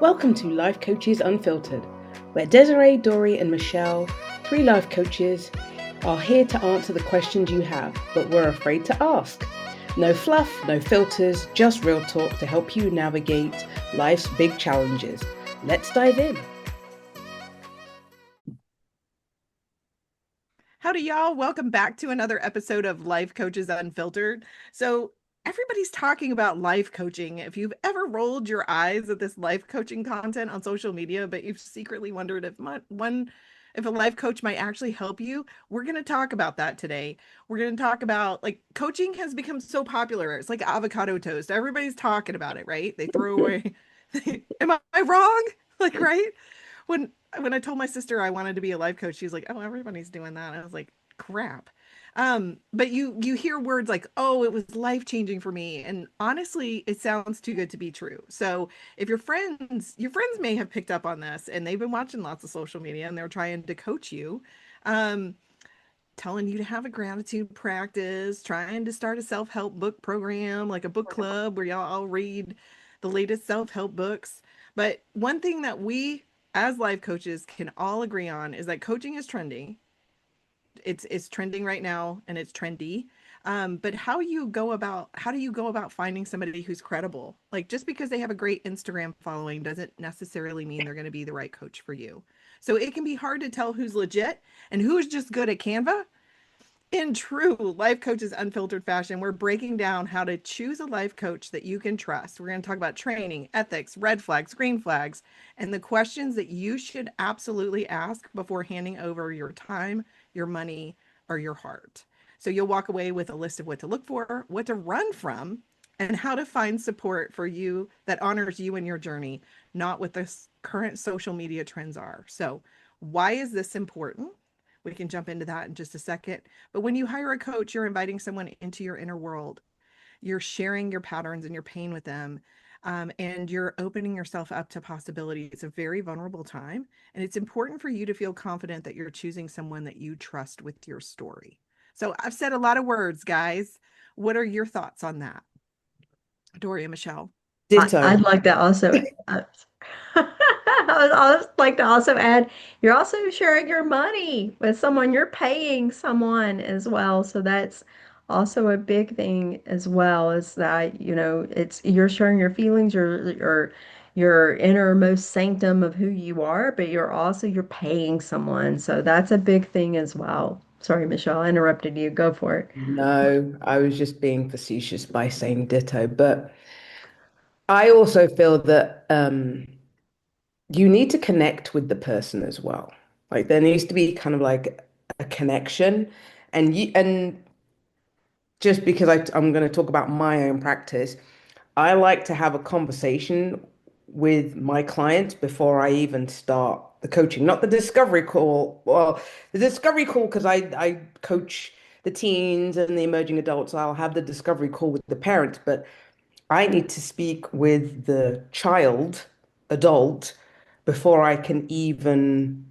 Welcome to Life Coaches Unfiltered, where Desiree, Doree, and Michelle, three life coaches, are here to answer the questions you have, but we're afraid to ask. No fluff, no filters, just real talk to help you navigate life's big challenges. Let's dive in. Howdy, y'all. Welcome back to another episode of Life Coaches Unfiltered. So, everybody's talking about life coaching. If you've ever rolled your eyes at this life coaching content on social media, but you've secretly wondered if a life coach might actually help you, we're going to talk about that today. We're going to talk about like coaching has become so popular. It's like avocado toast. Everybody's talking about it, right? They throw away. Am I wrong? Like, right? when when I told my sister I wanted to be a life coach, she's like, "Oh, everybody's doing that." I was like, "Crap." But you hear words like, "Oh, it was life-changing for me." And honestly, it sounds too good to be true. So, if your friends may have picked up on this and they've been watching lots of social media and they're trying to coach you, um, telling you to have a gratitude practice, trying to start a self-help book program, like a book club where y'all all read the latest self-help books. But one thing that we as life coaches can all agree on is that coaching is trendy. It's trending right now and it's trendy. But how do you go about finding somebody who's credible? Like just because they have a great Instagram following doesn't necessarily mean they're going to be the right coach for you. So it can be hard to tell who's legit and who's just good at Canva. In true Life Coaches Unfiltered fashion, we're breaking down how to choose a life coach that you can trust. We're going to talk about training, ethics, red flags, green flags, and the questions that you should absolutely ask before handing over your time, your money, or your heart. So you'll walk away with a list of what to look for, what to run from, and how to find support for you that honors you in your journey, not what the current social media trends are. So, why is this important? We can jump into that in just a second. But when you hire a coach, you're inviting someone into your inner world. You're sharing your patterns and your pain with them. And you're opening yourself up to possibility. It's a very vulnerable time. And it's important for you to feel confident that you're choosing someone that you trust with your story. So I've said a lot of words, guys. What are your thoughts on that? Dory and Michelle. Ditto. I'd like to also, I would like to also add, you're also sharing your money with someone. You're paying someone as well. So that's also a big thing as well, is that, it's you're sharing your feelings, your innermost sanctum of who you are, but you're paying someone. So that's a big thing as well. Sorry, Michelle, I interrupted you. Go for it. No, I was just being facetious by saying ditto, but I also feel that you need to connect with the person as well. Like there needs to be kind of like a connection. And just because I'm going to talk about my own practice, I like to have a conversation with my clients before I even start the coaching, not the discovery call. Well, the discovery call because I coach the teens and the emerging adults. I'll have the discovery call with the parents, but I need to speak with the child, adult, before I can even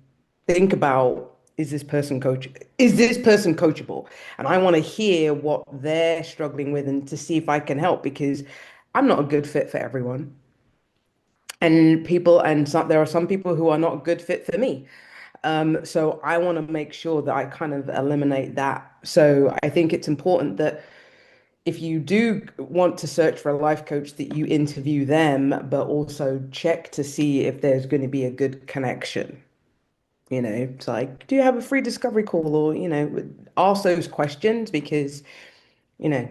think about is this person coachable? And I want to hear what they're struggling with and to see if I can help because I'm not a good fit for everyone. There are some people who are not a good fit for me. So I want to make sure that I kind of eliminate that. So I think it's important that if you do want to search for a life coach that you interview them, but also check to see if there's going to be a good connection. It's like, do you have a free discovery call? Or, ask those questions because, you know,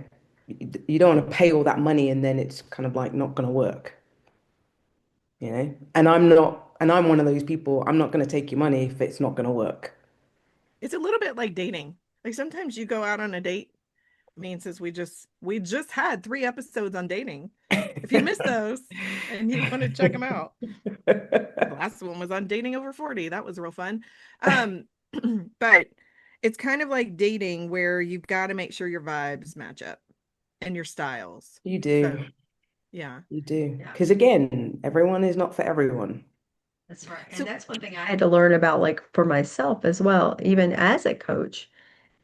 you don't want to pay all that money and then it's kind of like not going to work. And I'm one of those people, I'm not going to take your money if it's not going to work. It's a little bit like dating. Like sometimes you go out on a date. I mean, since we just had 3 episodes on dating. If you missed those and you want to check them out, the last one was on dating over 40. That was real fun. Um, but it's kind of like dating where you've got to make sure your vibes match up and your styles. You So do. yeah. You do. Yeah. Because again, everyone is not for everyone. That's right. And So that's one thing I had to learn about, like for myself as well, even as a coach,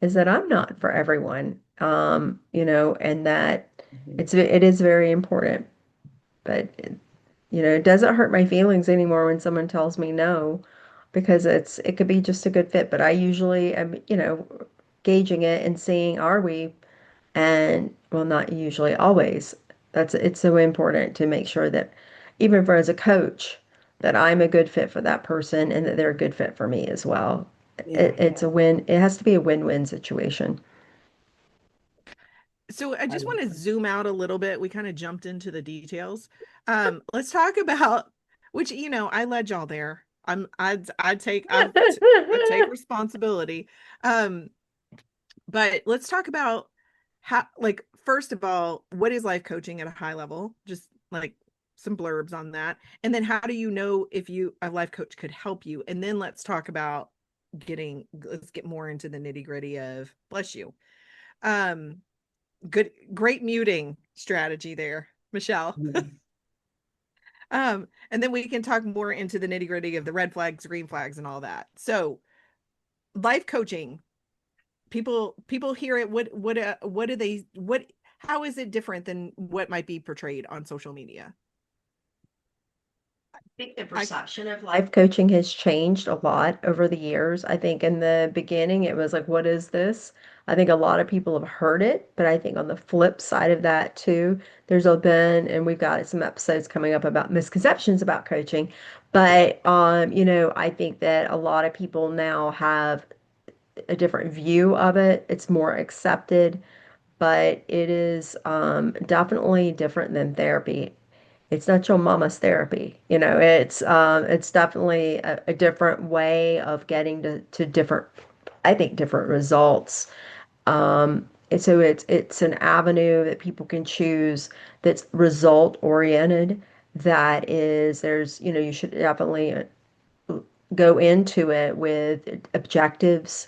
is that I'm not for everyone. And that Mhm. it is very important. But it doesn't hurt my feelings anymore when someone tells me no, because it could be just a good fit. But I usually am, gauging it and seeing, are we? And well, not usually, always. It's so important to make sure that even for as a coach, that I'm a good fit for that person and that they're a good fit for me as well. Yeah. It's a win. It has to be a win-win situation. So I I just love want to zoom out a little bit. We kind of jumped into the details. Let's talk about which, I led y'all there. I take responsibility. Um, but let's talk about how, like, first of all, what is life coaching at a high level? Just like some blurbs on that. And then how do you know if a life coach could help you? And then let's talk about let's get more into the nitty-gritty of, bless you. Um, great muting strategy there, Michelle. it. And then we can talk more into the nitty-gritty of the red flags, green flags, and all that. So, life coaching, people hear it. What do they what how is it different than what might be portrayed on social media? Think the I perception of life coaching has changed a lot over the years. I think in the beginning it was like, what is this? I think a lot of people have heard it, but I think on the flip side of that too, been, and we've got some episodes coming up about misconceptions about coaching. But I think that a lot of people now have a different view of it. It's more accepted, but it is definitely different than therapy. It's not your mama's therapy. It's definitely a different way of getting to different, I think, different results. And so it's an avenue that people can choose that's result oriented. That is, you should definitely go into it with objectives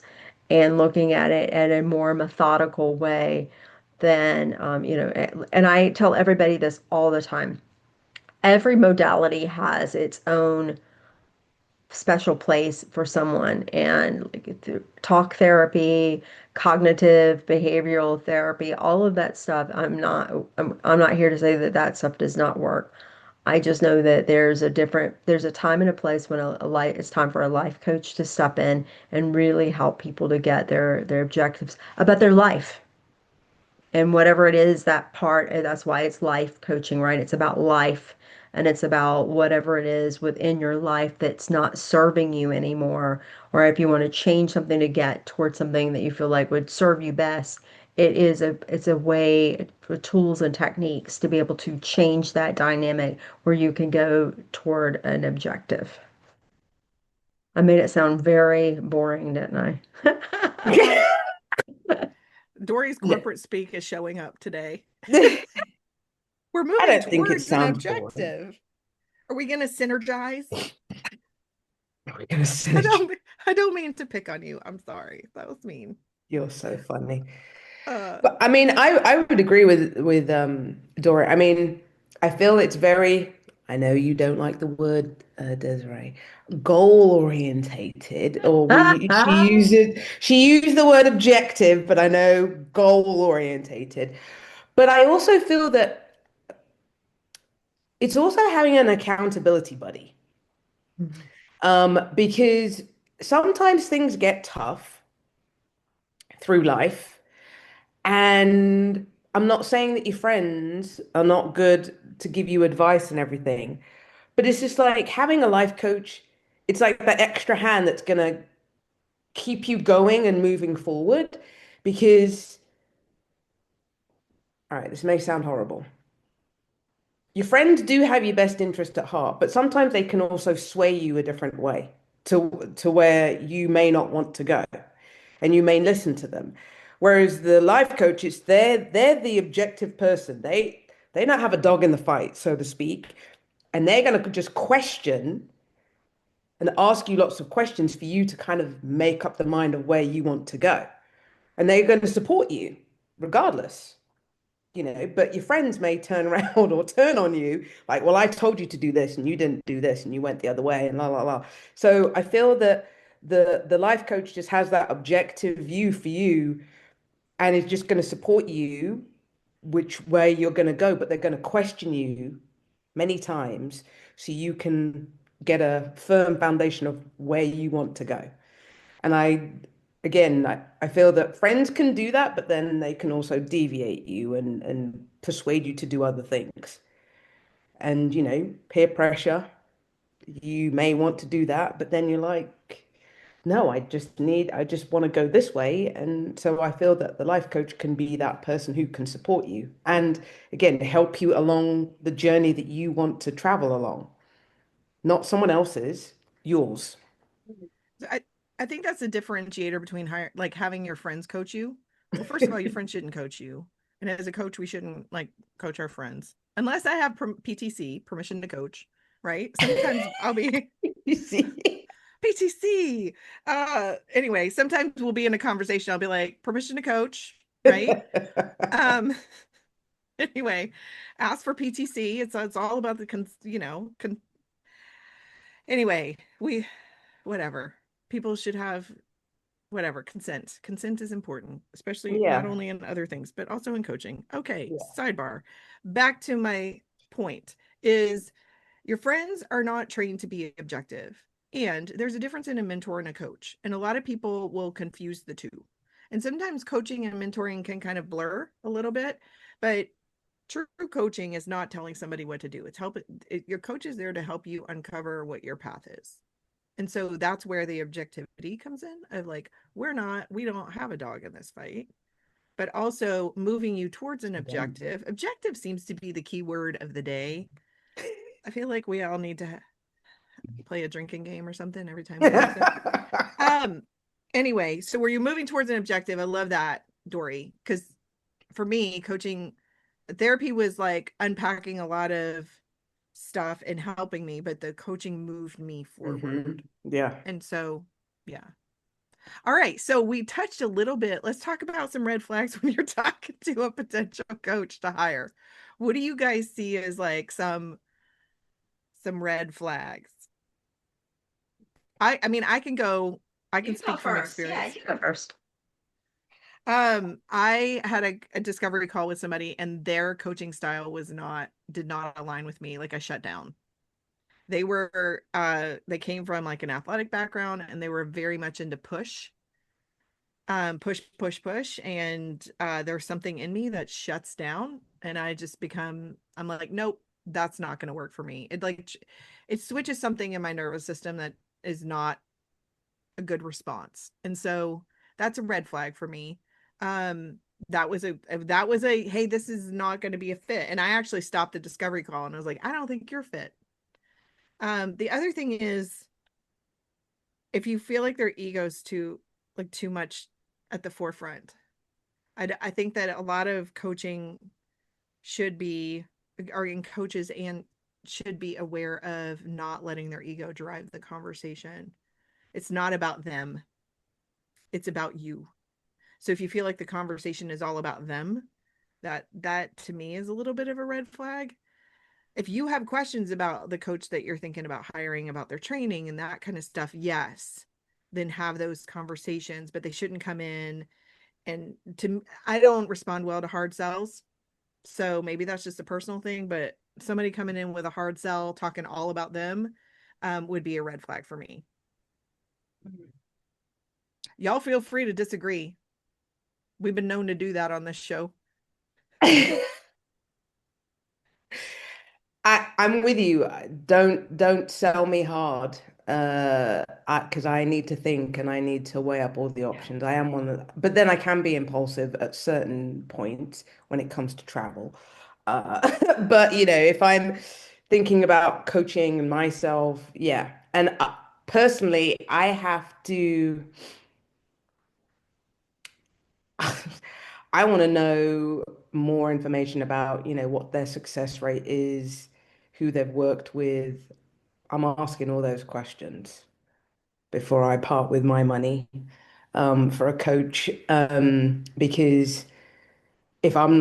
and looking at it in a more methodical way than, and I tell everybody this all the time. Every modality has its own special place for someone, and like talk therapy, cognitive behavioral therapy, all of that stuff, I'm not here to say that that stuff does not work. I just know that there's a time and a place when it's time for a life coach to step in and really help people to get their objectives about their life and whatever it is, that part. And that's why it's life coaching, right? It's about life, and it's about whatever it is within your life that's not serving you anymore, or if you want to change something to get towards something that you feel like would serve you best. It's a way for tools and techniques to be able to change that dynamic where you can go toward an objective. I made it sound very boring, didn't I? Dory's Yeah. corporate speak is showing up today. I We're moving don't think it towards an sounds boring. objective. Are we going to synergize? We're gonna I synergy. don't I don't mean to pick on you. I'm sorry. That was mean. You're so funny. Uh But I mean, I would agree with Dora. I mean, I feel it's very, I know you don't like the word, Desiree, goal orientated, or she used the word objective, but I know goal orientated. But I also feel that it's also having an accountability buddy. Because sometimes things get tough through life. And I'm not saying that your friends are not good to give you advice and everything, but it's just like having a life coach. It's like that extra hand that's going to keep you going and moving forward. Because, all right, this may sound horrible. Your friends do have your best interest at heart, but sometimes they can also sway you a different way to where you may not want to go, and you may listen to them. Whereas the life coaches, they're the objective person. They don't have a dog in the fight, so to speak, and they're going to just question and ask you lots of questions for you to kind of make up the mind of where you want to go, and they're going to support you regardless. But your friends may turn around or turn on you like, well, I told you to do this and you didn't do this and you went the other way and la la la. So I feel that the life coach just has that objective view for you and is just going to support you which way you're going to go, but they're going to question you many times so you can get a firm foundation of where you want to go. And again, I feel that friends can do that, but then they can also deviate you and persuade you to do other things. And, peer pressure, you may want to do that, but then you're like, no, I just want to go this way. And so I feel that the life coach can be that person who can support you and again, help you along the journey that you want to travel along, not someone else's, yours. I I think that's a differentiator between like having your friends coach you. Well, first of all, your friends shouldn't coach you, and as a coach, we shouldn't like coach our friends unless I have PTC, permission to coach. Right? Sometimes I'll be You see? PTC. Anyway, sometimes we'll be in a conversation. I'll be like, permission to coach. Right? Um. Anyway, ask for PTC. It's all about the anyway, we whatever. People should have whatever consent. Consent is important, especially not Yeah. only in other things, but also in coaching. Okay, Yeah. sidebar. Back to my point is your friends are not trained to be objective. And there's a difference in a mentor and a coach. And a lot of people will confuse the two. And sometimes coaching and mentoring can kind of blur a little bit, but true coaching is not telling somebody what to do. Your coach is there to help you uncover what your path is. And so that's where the objectivity comes in of like, we don't have a dog in this fight, but also moving you towards an Again. objective. Objective seems to be the key word of the day. I feel like we all need to play a drinking game or something every time we use it. Um, anyway, so where you're moving towards an objective, I love that, Doree, because for me, coaching therapy was like unpacking a lot of stuff and helping me, but the coaching moved me forward. Yeah. And so, yeah. All right. So we touched a little bit. Let's talk about some red flags when you're talking to a potential coach to hire. What do you guys see as like some red flags? I mean, I can You go speak from first. Yeah, experience. you go first. I had a discovery call with somebody and their coaching style did not align with me. Like I shut down. They came from like an athletic background and they were very much into push, push, push. And there's something in me that shuts down and I'm like, nope, that's not going to work for me. It switches something in my nervous system that is not a good response. And so that's a red flag for me. Um, that was a, hey, this is not going to be a fit. And I actually stopped the discovery call and I was like, I don't think you're fit. The other thing is if you feel like their ego's too much at the forefront, I think that a lot of coaching should be, or in coaches and should be aware of not letting their ego drive the conversation. It's not about them. It's about you. So if you feel like the conversation is all about them, that to me is a little bit of a red flag. If you have questions about the coach that you're thinking about hiring, about their training and that kind of stuff, yes, then have those conversations, but they shouldn't come in I don't respond well to hard sells. So maybe that's just a personal thing, but somebody coming in with a hard sell talking all about them would be a red flag for me. Y'all feel free to disagree. We've been known to do that on this show. I'm with you. Don't sell me hard. Because I need to think and I need to weigh up all the Yeah. options. I am one of, but then I can be impulsive at certain points when it comes to travel. But if I'm thinking about coaching and myself, yeah. And personally, I have to. I want to know more information about, what their success rate is, who they've worked with. I'm asking all those questions before I part with my money for a coach. Because if I'm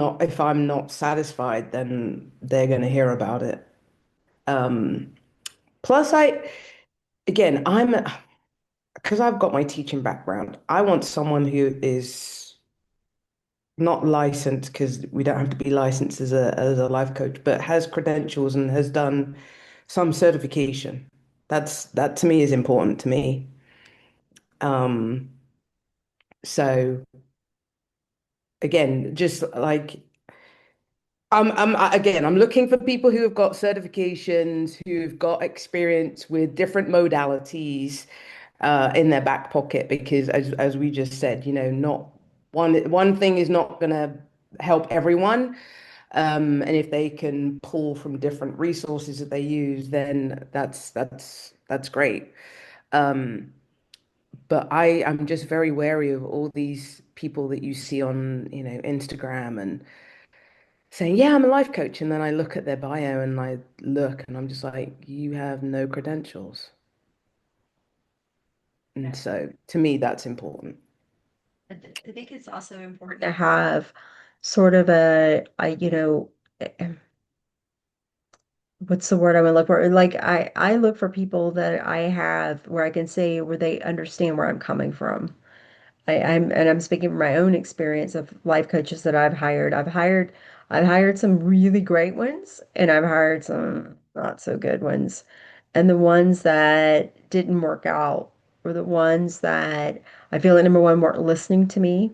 not satisfied, then they're going to hear about it. Um, plus, again, because I've got my teaching background. I want someone who is not licensed because we don't have to be licensed as a life coach, but has credentials and has done some certification. That to me is important to me. Um, so again, just like I'm looking for people who have got certifications, who've got experience with different modalities in their back pocket, because as we just said, not one thing is not going to help everyone. And if they can pull from different resources that they use, then that's great. Um, but I'm just very wary of all these people that you see on, Instagram and saying, yeah, I'm a life coach. And then I look at their bio and I look and I'm just like, you have no credentials. And so to me, that's important. I think it's also important to have sort of what's the word I would look for? Like I look for people that I have where I can say where they understand where I'm coming from. I'm speaking from my own experience of life coaches that I've hired. I've hired some really great ones and I've hired some not so good ones. And the ones that didn't work out were the ones that I feel like number one weren't listening to me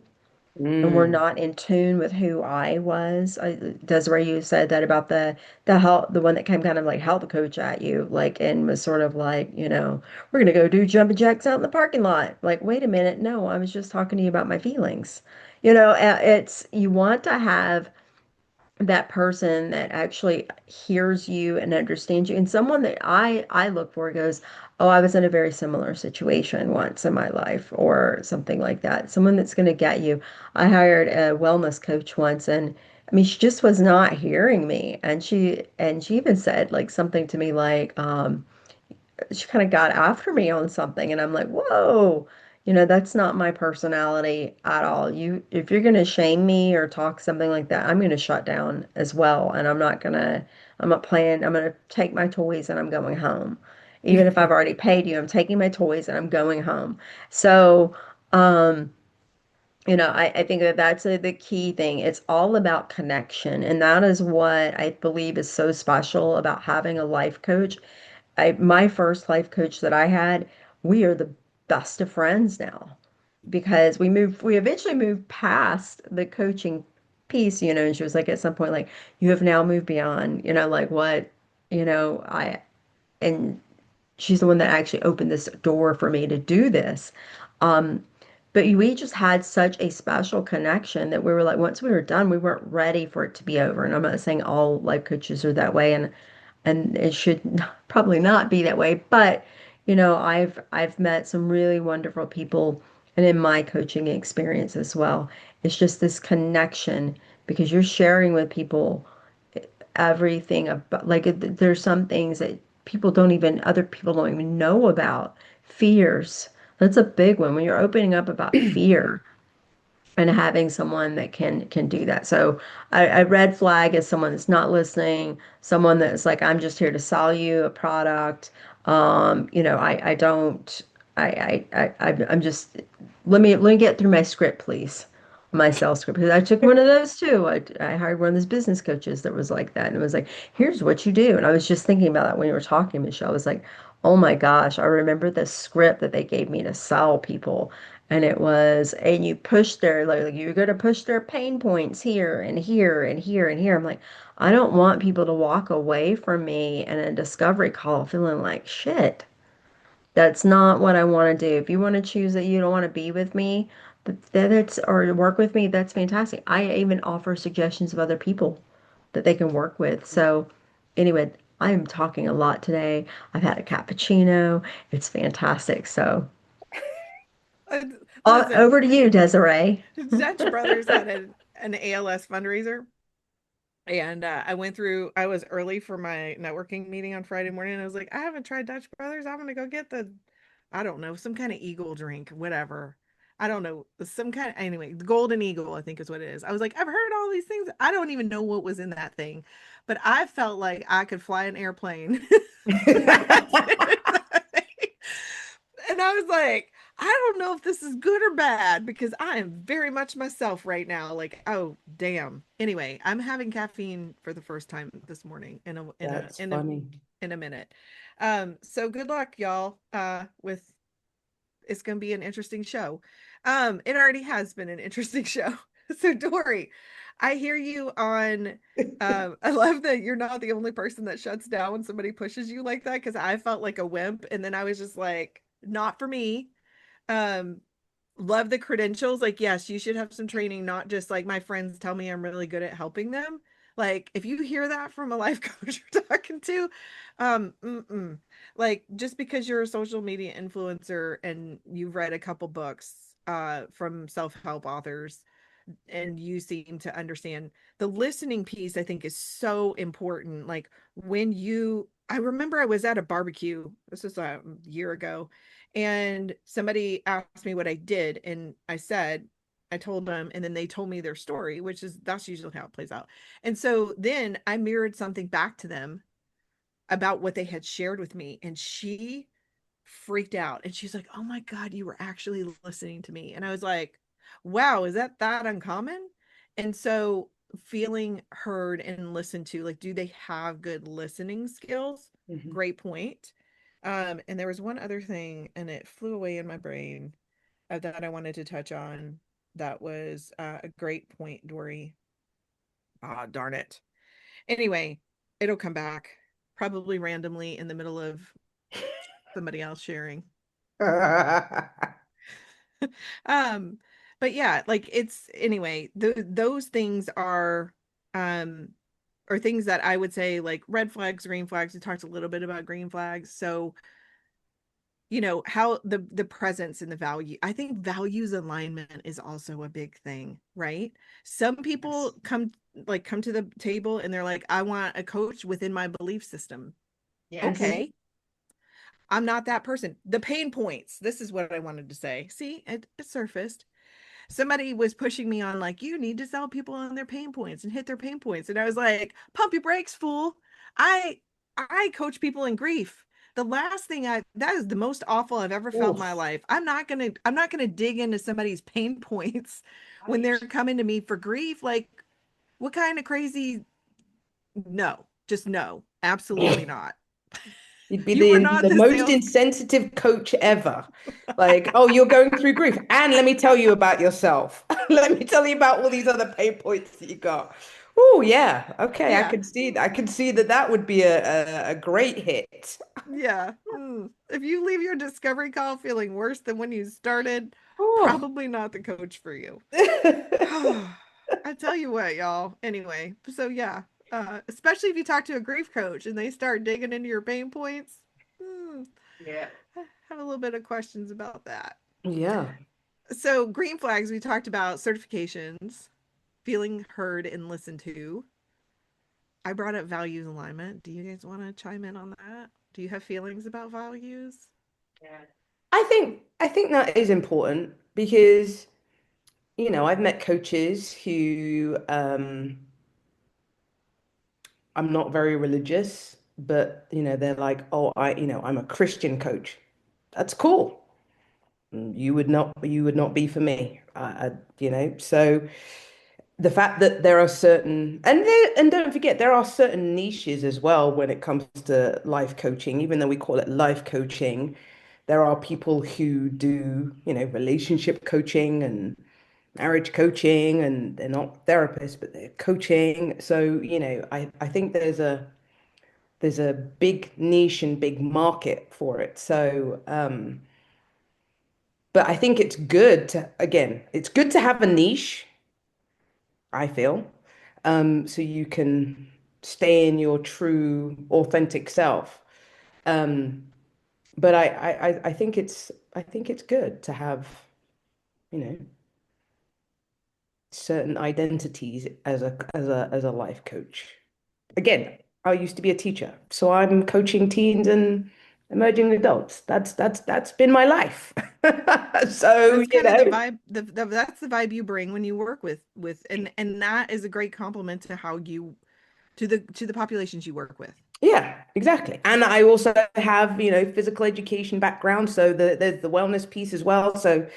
and were Mm, not in tune with who I was. Desiree, you said that about the help, the one that came kind of like health coach at you, like and was sort of like, we're gonna go do jumping jacks out in the parking lot. Like, wait a minute, no, I was just talking to you about my feelings. It's you want to have that person that actually hears you and understands you and someone that I look for goes, oh, I was in a very similar situation once in my life or something like that, someone that's going to get you. I hired a wellness coach once, and I mean she just was not hearing me, and she even said like something to me like she kind of got after me on something, and I'm like, whoa, that's not my personality at all. If you're going to shame me or talk something like that, I'm going to shut down as well, and I'm not playing. I'm going to take my toys and I'm going home. Even if I've already paid you, I'm taking my toys and I'm going home. So, um, I think that that's the key thing. It's all about connection. And that is what I believe is so special about having a life coach. My first life coach that I had, we are the best of friends now because we eventually moved past the coaching piece, and she was like at some point, like, you have now moved beyond, like what, and she's the one that actually opened this door for me to do this. Um, but we just had such a special connection that we were like, once we were done, we weren't ready for it to be over. And I'm not saying all life coaches are that way, and it should probably not be that way. But I've met some really wonderful people, and in my coaching experience as well, it's just this connection because you're sharing with people everything about like there's some things that other people don't even know about. Fears. That's a big one when you're opening up about fear and having someone that can do that. So I red flag as someone that's not listening, someone that's like, I'm just here to sell you a product. I don't I'm just let me get through my script, please. My sales script. Because I took one of those too. I hired one of those business coaches that was like that. And it was like, here's what you do. And I was just thinking about that when you were talking, Michelle. I was like, oh my gosh, I remember the script that they gave me to sell people. And it was, and you push their, like, you're going to push their pain points here and here and here and here. I'm like, I don't want people to walk away from me in a discovery call feeling like shit. That's not what I want to do. If you want to choose that you don't want to be with me, that's, or work with me, that's fantastic. I even offer suggestions of other people that they can work with. So, anyway, I am talking a lot today. I've had a cappuccino. It's fantastic. So, Uh, Listen, over to you, Desiree. Dutch Brothers had an ALS fundraiser. And I was early for my networking meeting on Friday morning. And I was like, I haven't tried Dutch Brothers. I'm gonna go get I don't know, some kind of eagle drink, whatever. I don't know, some kind of, anyway, the Golden Eagle, I think is what it is. I was like, I've heard all these things. I don't even know what was in that thing, but I felt like I could fly an airplane. And I was like, I don't know if this is good or bad because I am very much myself right now. Like, oh, damn. Anyway, I'm having caffeine for the first time this morning That's funny. in a minute. So good luck, y'all. With It's going to be an interesting show. It already has been an interesting show. So Doree, I hear you on. I love that you're not the only person that shuts down when somebody pushes you like that because I felt like a wimp, and then I was just like, not for me. Um, love the credentials. Like, yes, you should have some training, not just like my friends tell me I'm really good at helping them. Like, if you hear that from a life coach you're talking to, mm-mm. Like, just because you're a social media influencer and you've read a couple books from self-help authors and you seem to understand the listening piece, I think is so important. Like when you I remember I was at a barbecue, this was a year ago, and somebody asked me what I did, and I told them, and then they told me their story, which is that's usually how it plays out. And so then I mirrored something back to them about what they had shared with me, and she freaked out and she's like, "Oh my God, you were actually listening to me." And I was like, "Wow, is that uncommon?" And so feeling heard and listened to, like, do they have good listening skills? Mhm. Great point. And there was one other thing and it flew away in my brain that I wanted to touch on. That was a great point, Doree. Ah, darn it. Anyway, it'll come back probably randomly in the middle of somebody else sharing. um but yeah, like it's anyway, those things um are things that I would say like red flags, green flags. We talked a little bit about green flags. So how the presence and the value, I think values alignment is also a big thing, right? Some Yes. people come to the table and they're like, I want a coach within my belief system. Yes. Okay, I'm not that person. The pain points, this is what I wanted to say. See, it surfaced. Somebody was pushing me on like, you need to sell people on their pain points and hit their pain points, and I was like, pump your brakes, fool. I i coach people in grief. The last thing I That is the most awful I've ever felt in my Oof. life. I'm not gonna dig into somebody's pain points when they're Right. coming to me for grief. Like, what kind of crazy? No, just no, absolutely not. You'd be You are the not the the most sales. insensitive coach ever. Like, oh, you're going through grief, and let me tell you about yourself. Let me tell you about all these other pain points that you got. Oh, yeah. Okay, I Yeah, can see. I can see that that would be a great hit. yeah. If you leave your discovery call feeling worse than when you started, Oh. probably not the coach for you. I tell you what, y'all. Anyway, so yeah, especially if you talk to a grief coach and they start digging into your pain points, hmm, Yeah. I have a little bit of questions about that. Yeah. So, green flags, we talked about certifications, feeling heard and listened to. I brought up values alignment. Do you guys want to chime in on that? Do you have feelings about values? Yeah. I think that is important because, I've met coaches who I'm not very religious, but they're like, oh, I'm a Christian coach. That's cool. You would not be for me. So the fact that there are certain and don't forget there are certain niches as well when it comes to life coaching, even though we call it life coaching, there are people who do, relationship coaching and marriage coaching, and they're not therapists, but they're coaching. So, I think there's a big niche and big market for it. So, but I think it's good to have a niche, I feel, so you can stay in your true, authentic self. Um, but I think it's good to have, you know, certain identities as a life coach. Again, I used to be a teacher, so I'm coaching teens and emerging adults. That's been my life. So, That's kind of the vibe. That's the vibe you bring when you work with, and that is a great compliment to how you to the populations you work with. Yeah, exactly. And I also have, physical education background, so there's the wellness piece as well. So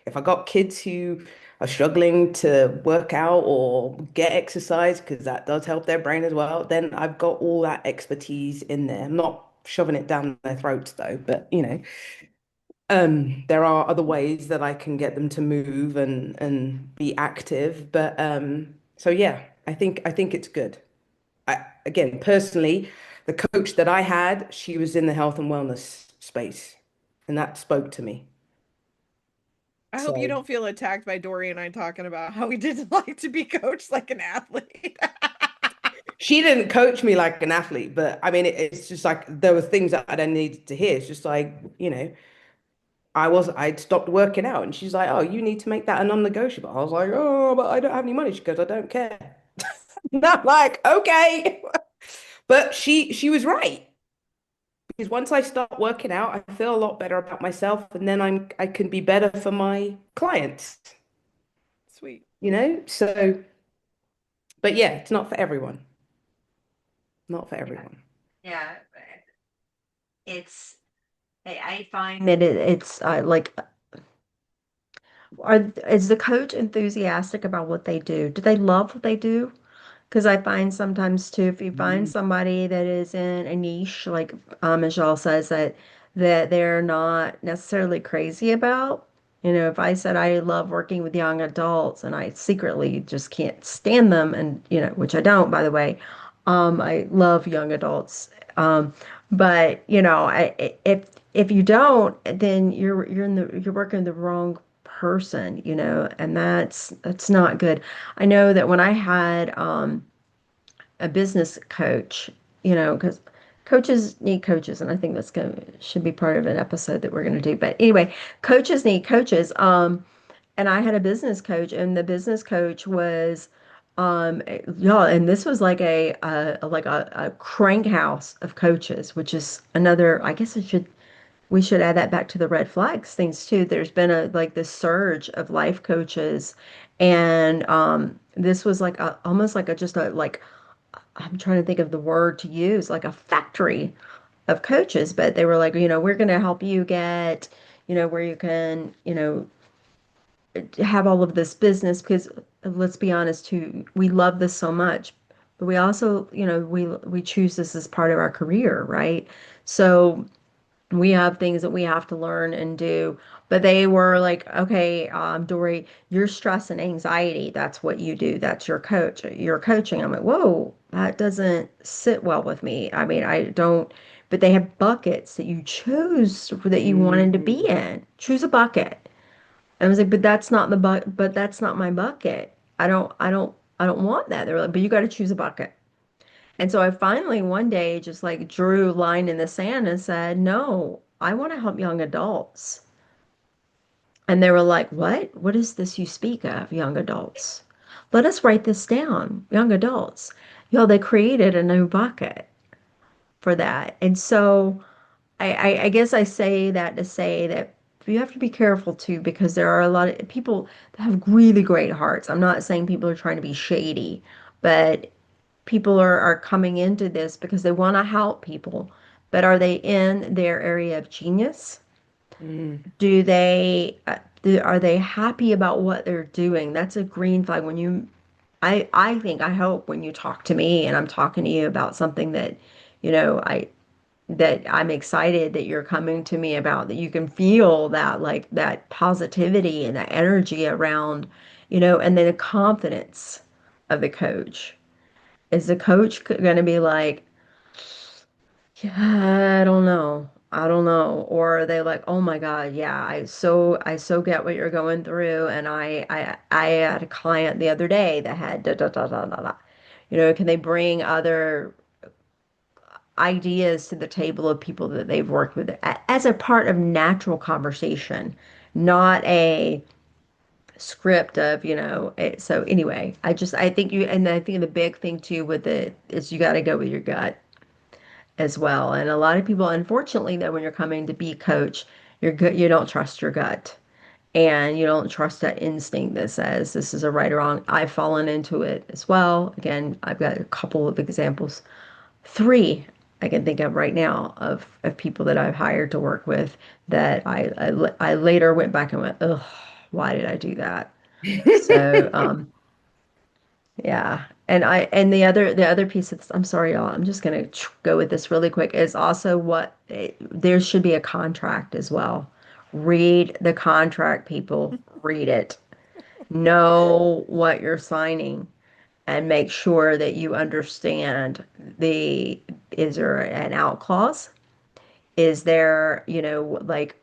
if I got kids who are struggling to work out or get exercise, because that does help their brain as well, then I've got all that expertise in there. I'm not shoving it down their throats though, but there are other ways that I can get them to move and be active. But so yeah, I think it's good. Again, personally, the coach that I had, she was in the health and wellness space, and that spoke to me. I hope you So don't feel attacked by Doree and I talking about how we didn't like to be coached like an athlete. she didn't coach me like an athlete, but I mean, it's just like there were things that I didn't need to hear. It's just like, I'd stopped working out, and she's like, "Oh, you need to make that a non-negotiable." I was like, "Oh, but I don't have any money." She goes, "I don't care." And I'm like, "Okay," but she was right. Because once I start working out, I feel a lot better about myself, and then I can be better for my clients, Sweet. So, but yeah, it's not for everyone. Not for Yeah. everyone. Yeah, it's I find that it's like is the coach enthusiastic about what they do? Do they love what they do? Because I find sometimes too, if you find Mm. somebody that is in a niche, like Michelle says, that they're not necessarily crazy about. If I said I love working with young adults and I secretly just can't stand them, and which I don't, by the way, I love young adults. But if you don't, then you're working with the wrong person, and that's not good. I know that when I had a business coach, because coaches need coaches, and I think that's going should be part of an episode that we're going to do. But anyway, coaches need coaches. And I had a business coach, and the business coach was, yeah, and this was like a crank house of coaches, which is another. I guess we should add that back to the red flags things too. There's been a like this surge of life coaches, and this was like almost like a just a like I'm trying to think of the word to use, like a factory of coaches, but they were like, we're going to help you get, where you can, have all of this business because let's be honest too, we love this so much, but we also, we choose this as part of our career, right? So we have things that we have to learn and do. But they were like, okay, Doree, your stress and anxiety, that's what you do. That's your coach. You're coaching. I'm like, whoa, that doesn't sit well with me. I mean, I don't, but they have buckets that you choose that you wanted to be Mm. in. Choose a bucket. And I was like, but that's not my bucket. I don't want that. They're like, but you got to choose a bucket. And so I finally one day just like drew a line in the sand and said, no, I want to help young adults. And they were like, what? What is this you speak of, young adults? Let us write this down, young adults. They created a new bucket for that. And so I guess I say that to say that you have to be careful too, because there are a lot of people that have really great hearts. I'm not saying people are trying to be shady, but people are coming into this because they want to help people, but are they in their area of genius? Mm. Do they are they happy about what they're doing? That's a green flag when you I think I hope when you talk to me and I'm talking to you about something that I that I'm excited that you're coming to me about, that you can feel that like that positivity and that energy around, and then the confidence of the coach. Is the coach going to be like, yeah, I don't know. I don't know. Or are they like, oh my God, yeah, I so get what you're going through. And I had a client the other day that had da da da da da da. Can they bring other ideas to the table of people that they've worked with as a part of natural conversation, not a script of, so anyway, I think and I think the big thing too with it is you got to go with your gut as well. And a lot of people, unfortunately, that when you're coming to be coach, you don't trust your gut and you don't trust that instinct that says this is a right or wrong. I've fallen into it as well. Again, I've got a couple of examples. Three. I can think of right now of people that I've hired to work with that I later went back and went, ugh, why did I do that? So, yeah. And the other piece that's, I'm sorry, y'all, I'm just gonna go with this really quick, is also there should be a contract as well. Read the contract, people. Read it. Know what you're signing and make sure that you understand is there an out clause? Is there, like,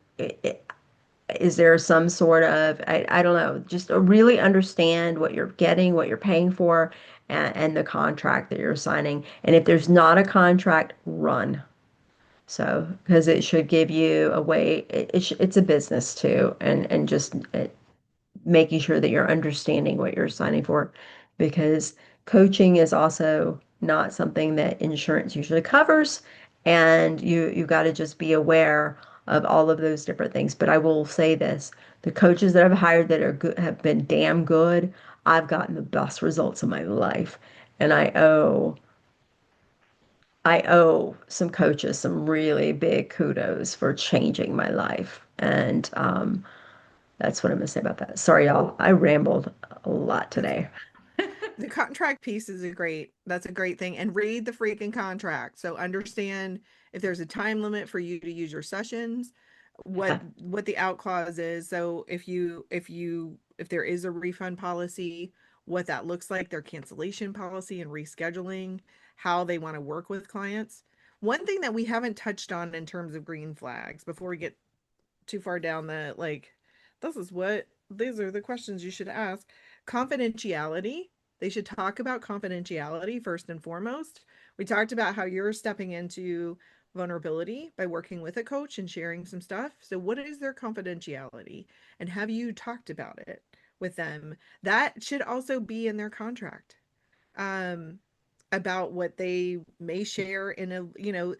is there some sort of, I don't know, just really understand what you're getting, what you're paying for, and the contract that you're signing. And if there's not a contract, run. So, because it should give you a way, it's a business too, and just making sure that you're understanding what you're signing for, because coaching is also not something that insurance usually covers, and you got to just be aware of all of those different things. But I will say this, the coaches that I've hired that are good have been damn good. I've gotten the best results of my life, and I owe some coaches some really big kudos for changing my life. And that's what I'm gonna say about that. Sorry, y'all. I rambled a lot That's today. the contract piece is that's a great thing. And read the freaking contract. So understand if there's a time limit for you to use your sessions, Yeah. what the out clause is. So if there is a refund policy, what that looks like, their cancellation policy and rescheduling, how they want to work with clients. One thing that we haven't touched on in terms of green flags before we get too far down the like, this is what these are the questions you should ask. Confidentiality. They should talk about confidentiality first and foremost. We talked about how you're stepping into vulnerability by working with a coach and sharing some stuff. So, what is their confidentiality? And have you talked about it with them? That should also be in their contract. Um, about what they may share in a,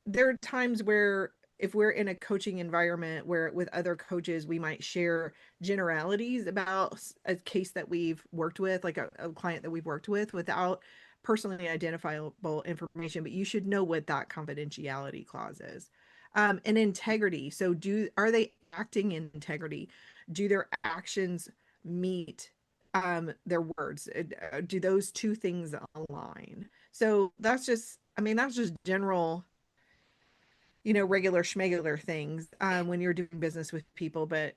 there are times where if we're in a coaching environment where with other coaches we might share generalities about a case that we've worked with, like a client that we've worked with, without personally identifiable information, but you should know what that confidentiality clause is. And integrity. So are they acting in integrity? Do their actions meet their words? Do those two things align? So that's just general, regular schmegular things when you're doing business with people, but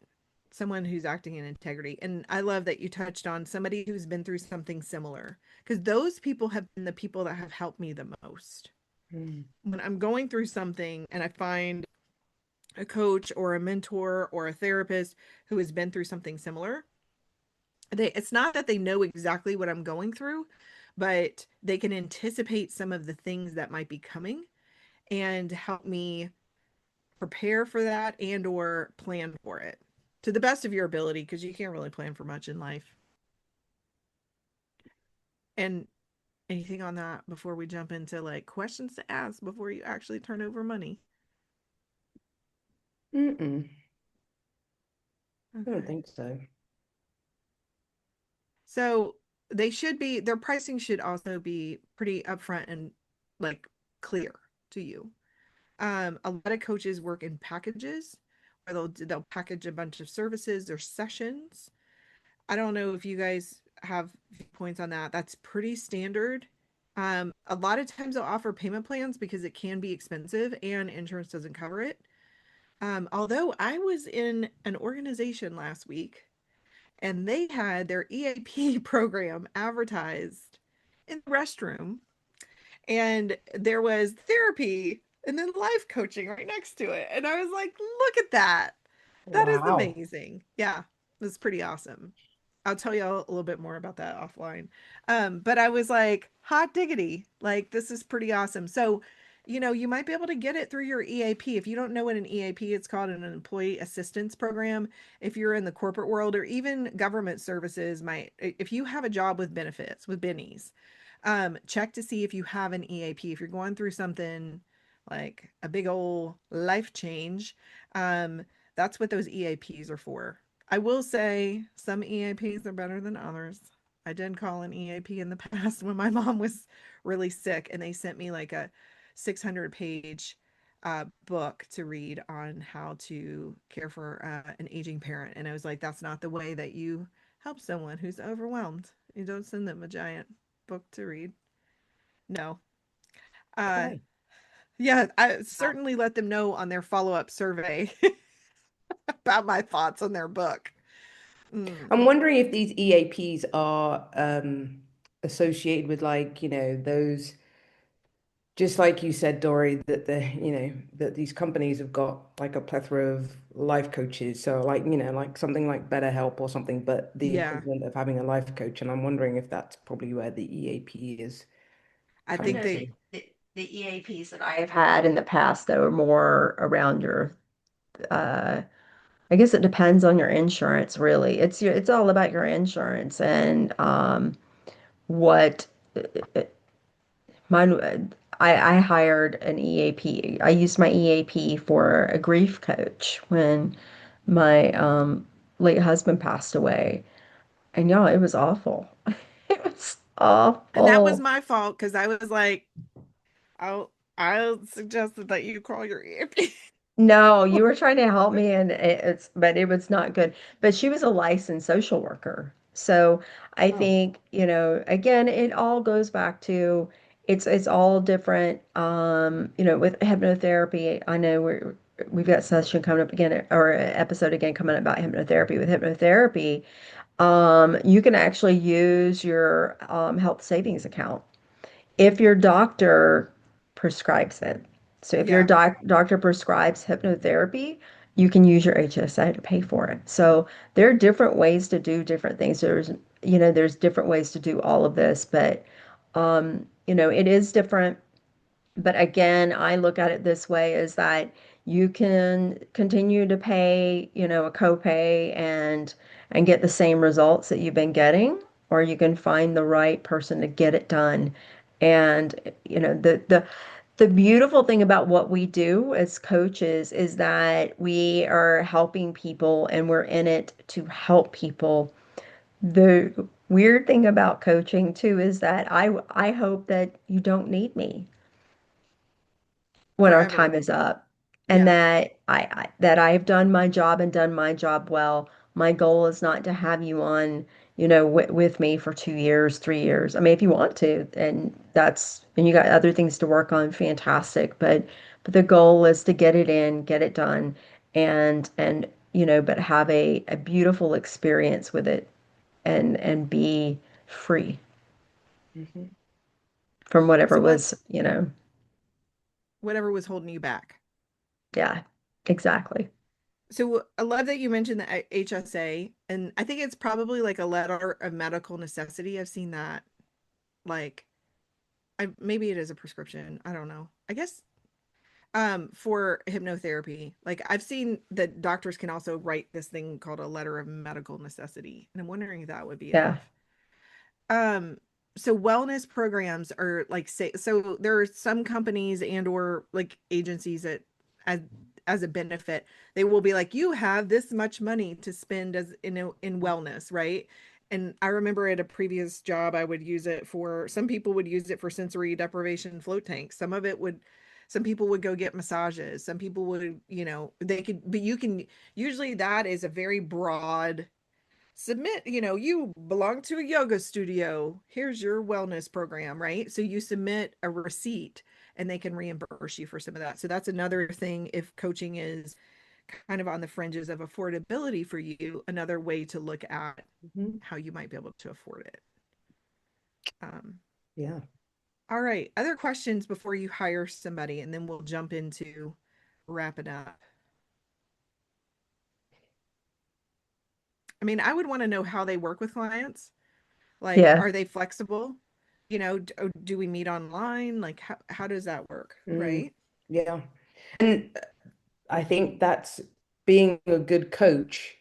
someone who's acting in integrity. And I love that you touched on somebody who's been through something similar, because those people have been the people that have helped me the most. Mm. When I'm going through something and I find a coach or a mentor or a therapist who has been through something similar, it's not that they know exactly what I'm going through, but they can anticipate some of the things that might be coming and help me prepare for that and or plan for it to the best of your ability, because you can't really plan for much in life. And anything on that before we jump into like questions to ask before you actually turn over money? Mm-mm. I don't Okay. think so. So their pricing should also be pretty upfront and like clear to you. A lot of coaches work in packages where they'll package a bunch of services or sessions. I don't know if you guys have points on that. That's pretty standard. A lot of times they'll offer payment plans because it can be expensive and insurance doesn't cover it. Although I was in an organization last week and they had their EAP program advertised in the restroom, and there was therapy and then life coaching right next to it. And I was like, look at that. That is Wow. amazing. Yeah, it's pretty awesome. I'll tell you a little bit more about that offline. But I was like, hot diggity, like this is pretty awesome. So, you might be able to get it through your EAP. If you don't know what an EAP, it's called an employee assistance program. If you're in the corporate world or even government services, if you have a job with benefits, with bennies, check to see if you have an EAP. If you're going through something like a big old life change, um, that's what those EAPs are for. I will say some EAPs are better than others. I did call an EAP in the past when my mom was really sick, and they sent me like 600-page book to read on how to care for an aging parent. And I was like, that's not the way that you help someone who's overwhelmed. You don't send them a giant book to read. No. Uh, Okay. yeah, I certainly let them know on their follow-up survey about my thoughts on their book. Mm. I'm wondering if these EAPs are associated with like, those, just like you said, Dory, that that these companies have got like a plethora of life coaches. So like, like something like BetterHelp or something, but the Yeah, equivalent of having a life coach. And I'm wondering if that's probably where the EAP is I I coming think know they, through. the EAPs that I have had in the past, though, are more around your, uh, I guess it depends on your insurance, really. It's all about your insurance and what mine. I hired an EAP. I used my EAP for a grief coach when my late husband passed away, and y'all, it was awful. It was and that was awful. my fault because I was like, I suggested that you call your EAP. No, you were trying to help me, and but it was not good. But she was a licensed social worker. So I Oh, think, again, it all goes back to it's all different. With hypnotherapy, I know we've got session coming up again, or episode again coming up about hypnotherapy. With hypnotherapy, you can actually use your health savings account if your doctor prescribes it. So if your Yeah, doctor prescribes hypnotherapy, you can use your HSA to pay for it. So there are different ways to do different things. There's different ways to do all of this, but it is different. But again, I look at it this way is that you can continue to pay, a copay and get the same results that you've been getting, or you can find the right person to get it done. And the beautiful thing about what we do as coaches is that we are helping people and we're in it to help people. The weird thing about coaching too is that I hope that you don't need me when our time forever. is up, and Yeah. that that I've done my job and done my job well. My goal is not to have you on, with me for 2 years, 3 years. I mean, if you want to, and you got other things to work on, fantastic. But the goal is to get it in, get it done, and but have a beautiful experience with it and be free mhm. from whatever So what was, whatever was holding you back. yeah, exactly. So I love that you mentioned the HSA, and I think it's probably like a letter of medical necessity. I've seen that. Like, maybe it is a prescription. I don't know. I guess for hypnotherapy, like I've seen that doctors can also write this thing called a letter of medical necessity, and I'm wondering if that would be Yeah. enough. Um, so wellness programs are like, say, so there are some companies and or like agencies that as as a benefit, they will be like, you have this much money to spend as in wellness, right? And I remember at a previous job, I would use it for, some people would use it for sensory deprivation float tanks. Some people would go get massages. Some people would, they could, but you can, usually that is a very broad submit, you belong to a yoga studio, here's your wellness program, right? So you submit a receipt and they can reimburse you for some of that. So that's another thing, if coaching is kind of on the fringes of affordability for you, another way to look at Mhm. how you might be able to afford it. um, Yeah. all right, other questions before you hire somebody, and then we'll jump into wrapping up. I mean, I would want to know how they work with clients. Like, Yeah. are they flexible? Do we meet online? Like, how does that work? Mm, Right? yeah. And I think that's being a good coach,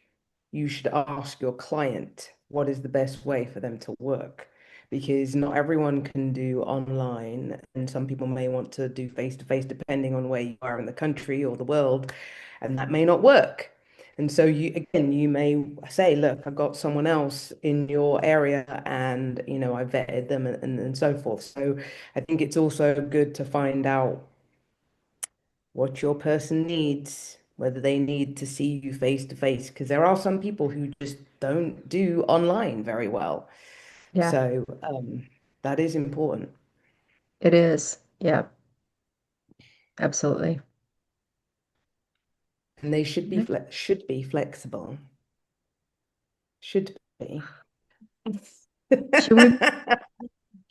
you should ask your client what is the best way for them to work. Because not everyone can do online, and some people may want to do face to face depending on where you are in the country or the world, and that may not work. And so you again, you may say, look, I've got someone else in your area and I vetted them and so forth. So I think it's also good to find out what your person needs, whether they need to see you face to face, because there are some people who just don't do online very well. Yeah, So that is important. it is. Yeah, absolutely. And they should be Yeah. flexible. Should be. Should we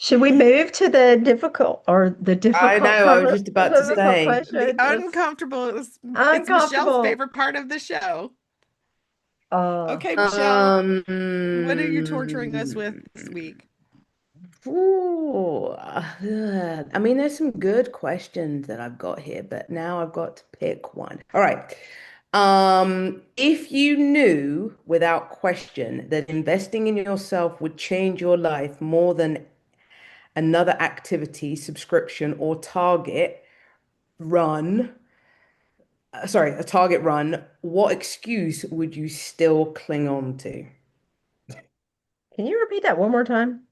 should we move to the difficult or the I difficult know, I was conver just about to difficult say. The question? uncomfortable is it's Michelle's Uncomfortable. favorite part of the show. Uh, Okay, Michelle, Um, what are you torturing us with this week? ooh, I mean, there's some good questions that I've got here, but now I've got to pick one. All right. If you knew without question that investing in yourself would change your life more than another activity, subscription, or run, a target run, what excuse would you still cling on to? can you repeat that one more time?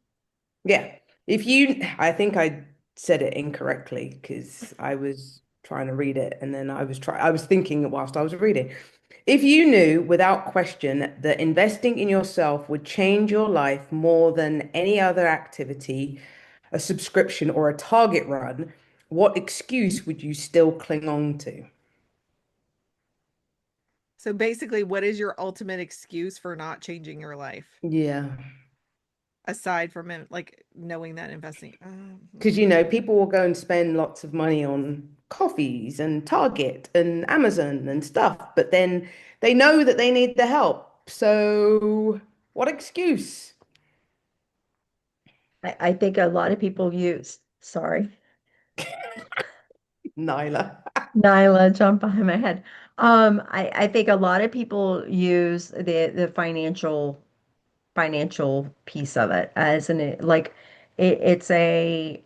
Yeah. I think I said it incorrectly because I was trying to read it and then I was thinking whilst I was reading. If you knew without question that investing in yourself would change your life more than any other activity, a subscription or a target run, what excuse would you still cling on to? So basically, what is your ultimate excuse for not changing your life? Yeah. Aside from it, like knowing that investing. Because, people will go and spend lots of money on coffees and Target and Amazon and stuff, but then they know that they need the help. So, what excuse? I think a lot of people use, sorry, Nyla. Nyla jumped behind my head. I think a lot of people use the financial piece of it as like it's I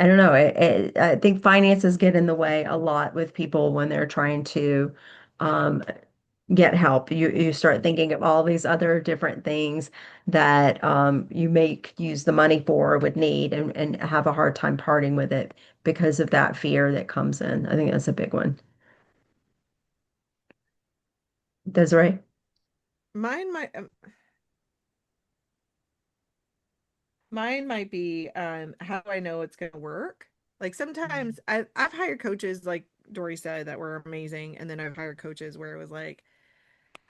don't know. I think finances get in the way a lot with people when they're trying to um, get help. You start thinking of all these other different things that you may use the money for, would need, and have a hard time parting with it because of that fear that comes in. I think that's a big one. Desiree? Mine might mine might be how do I know it's going to work? Like sometimes I've hired coaches like Doree said that were amazing, and then I've hired coaches where it was like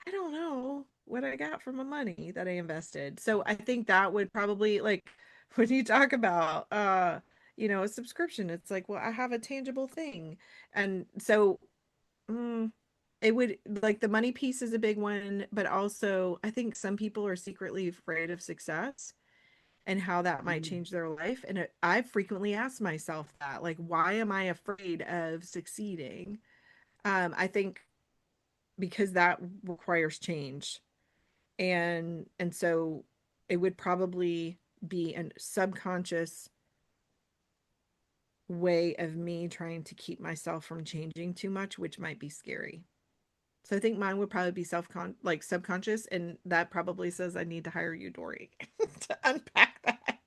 I don't know what I got for my money that I invested. So I think that would probably like when you talk about a subscription, it's like, well, I have a tangible thing. And so mm, it would like the money piece is a big one, but also I think some people are secretly afraid of success and how that might change their life. And I've frequently asked myself that, like, why am I afraid of succeeding? I think because that requires change. And so it would probably be a subconscious way of me trying to keep myself from changing too much, which might be scary. So I think mine would probably be like subconscious, and that probably says I need to hire you, Doree, to unpack that.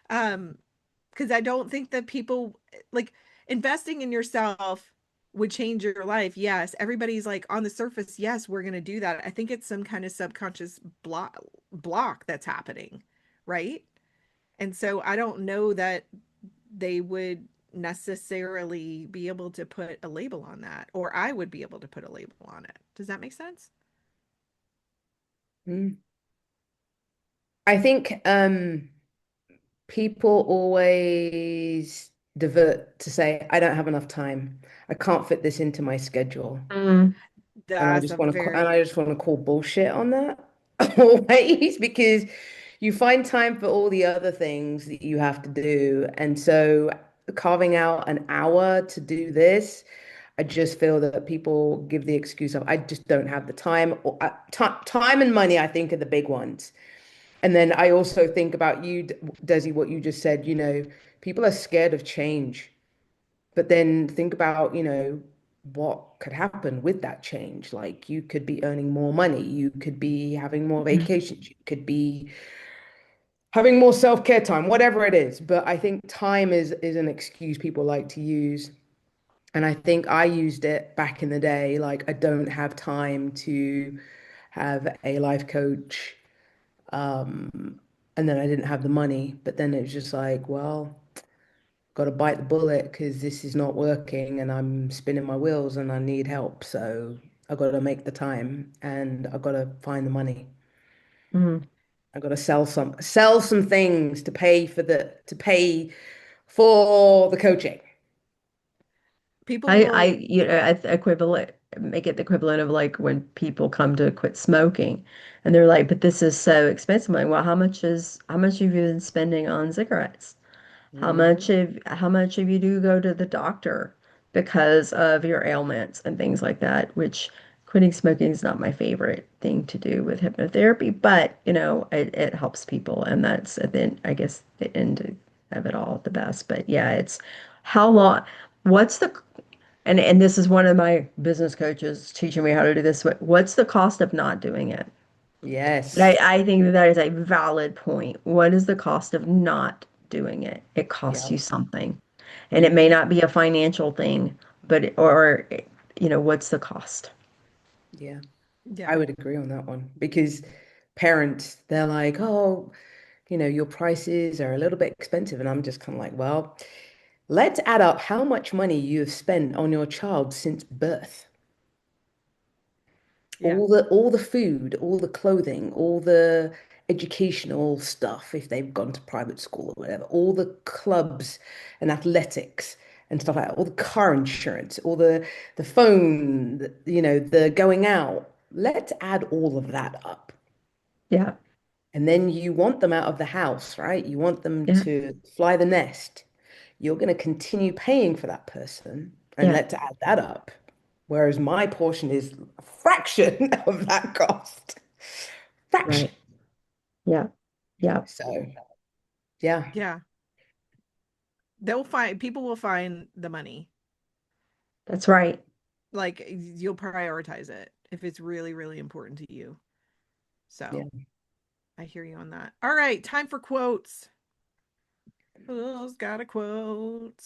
Um, because I don't think that people like investing in yourself would change your life. Yes, everybody's like on the surface, yes, we're gonna do that. I think it's some kind of subconscious block that's happening, right? And so I don't know that they would necessarily be able to put a label on that, or I would be able to put a label on it. Does that make sense? Mm. I think people always divert to say, I don't have enough time. I can't fit this into my schedule. Mm, That's a And very I just want to call bullshit on that always because you find time for all the other things that you have to do. And so carving out an hour to do this, I just feel that people give the excuse of I just don't have the time or time and money, I think are the big ones. And then I also think about you, Desi, what you just said, people are scared of change. But then think about, what could happen with that change. Like you could be earning more money, you could be having more Mhm. vacations, you could be having more self-care time, whatever it is. But I think time is an excuse people like to use. And I think I used it back in the day, like I don't have time to have a life coach. And then I didn't have the money. But then it was just like, well, got to bite the bullet because this is not working and I'm spinning my wheels and I need help. So I got to make the time and I got to find the money. Mhm. I got to sell some things to pay for the coaching. People will, Equivalent, make it the equivalent of like when people come to quit smoking and they're like, but this is so expensive. I'm like, well, how much have you been spending on cigarettes? Mhm. How much of you do go to the doctor because of your ailments and things like that, which quitting smoking is not my favorite thing to do with hypnotherapy, but it helps people and that's at the end, I guess the end of it all the best. But yeah, it's how long, what's the and this is one of my business coaches teaching me how to do this. What's the cost of not doing it? And Yes. I think that is a valid point. What is the cost of not doing it? It costs Yeah. you something. And it may Mhm. not be a financial thing, but or what's the cost? Yeah. I yeah. would agree on that one because parents, they're like, oh, your prices are a little bit expensive. And I'm just kind of like, well, let's add up how much money you have spent on your child since birth. Yeah. All the food, all the clothing, all the educational stuff, if they've gone to private school or whatever, all the clubs and athletics and stuff like that, all the car insurance, all the phone, the going out. Let's add all of that up. Yeah, And then you want them out of the house, right? You want them yeah, to fly the nest. You're going to continue paying for that person, and yeah, let's add that up. Whereas my portion is a fraction of that cost. Fraction. right. Yeah, yeah, So, yeah, Yeah. People will find the money. that's right. Like you'll prioritize it if it's really, really important to you. yeah. So I hear you on that. All right, time for quotes. Who's got a quote?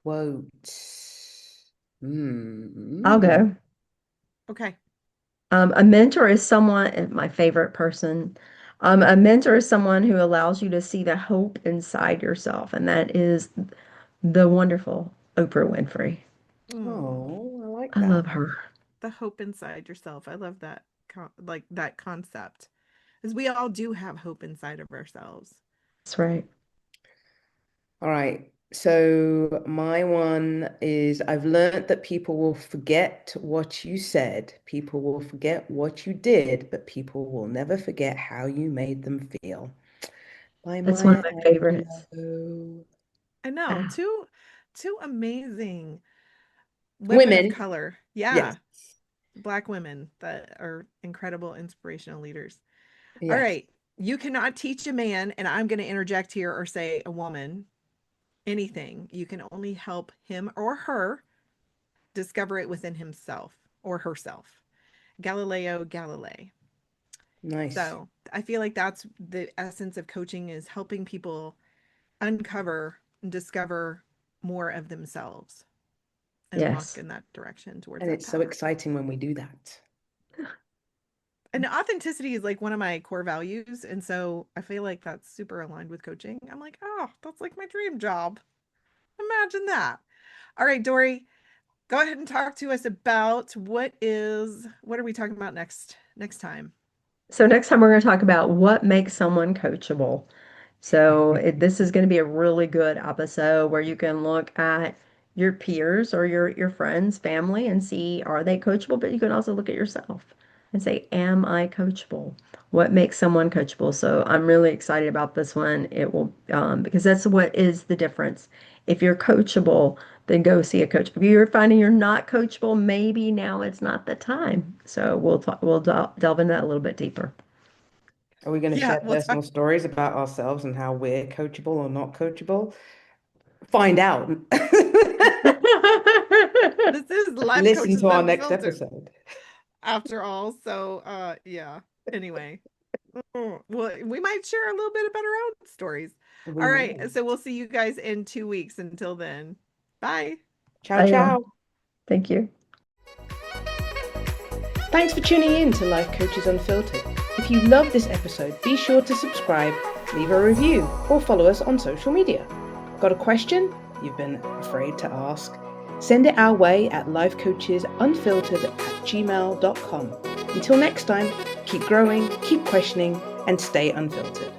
Quotes. I'll Hmm. go. Okay. A mentor is my favorite person. A mentor is someone who allows you to see the hope inside yourself, and that is the wonderful Oprah Winfrey. Oh, Oh, I like I love that. her. the hope inside yourself. I love that like that concept. Because we all do have hope inside of ourselves. That's right. All right. So my one is I've learned that people will forget what you said, people will forget what you did, but people will never forget how you made them feel. By That's one of Maya my favorites. Angelou. I know, Ah, two amazing women of Women, color. yes, Yeah, Black women that are incredible inspirational leaders. All yes, right. You cannot teach a man, and I'm going to interject here or say a woman, anything. You can only help him or her discover it within himself or herself. Galileo Galilei. nice. So I feel like that's the essence of coaching is helping people uncover and discover more of themselves and walk yes. in that direction towards And that it's so path. exciting when we do that. And authenticity is like one of my core values. And so I feel like that's super aligned with coaching. I'm like, oh, that's like my dream job. Imagine that. All right, Doree, go ahead and talk to us about what are we talking about next time? So next time we're going to talk about what makes someone coachable. So this is going to be a really good episode where you can look at your peers or your friends, family, and see are they coachable, but you can also look at yourself and say, am I coachable? What makes someone coachable? So I'm really excited about this one. It will because that's what is the difference. If you're coachable, then go see a coach. If you're finding you're not coachable, maybe now it's not the time. So we'll delve into that a little bit deeper. Are we going to Yeah, share we'll talk. personal stories about ourselves and how we're coachable or not coachable? Find out. This is Life listen Coaches to our next Unfiltered episode. after all. So yeah. Anyway. Well, we might share a little bit about our own stories. We All may. right. So we'll see you guys in 2 weeks. Until then. Bye. Ciao, Yeah. ciao. Thank you. Thanks for tuning in to Life Coaches Unfiltered. If you love this episode, be sure to subscribe, leave a review, or follow us on social media. Got a question you've been afraid to ask? Send it our way at lifecoachesunfiltered@gmail.com. Until next time, keep growing, keep questioning, and stay unfiltered.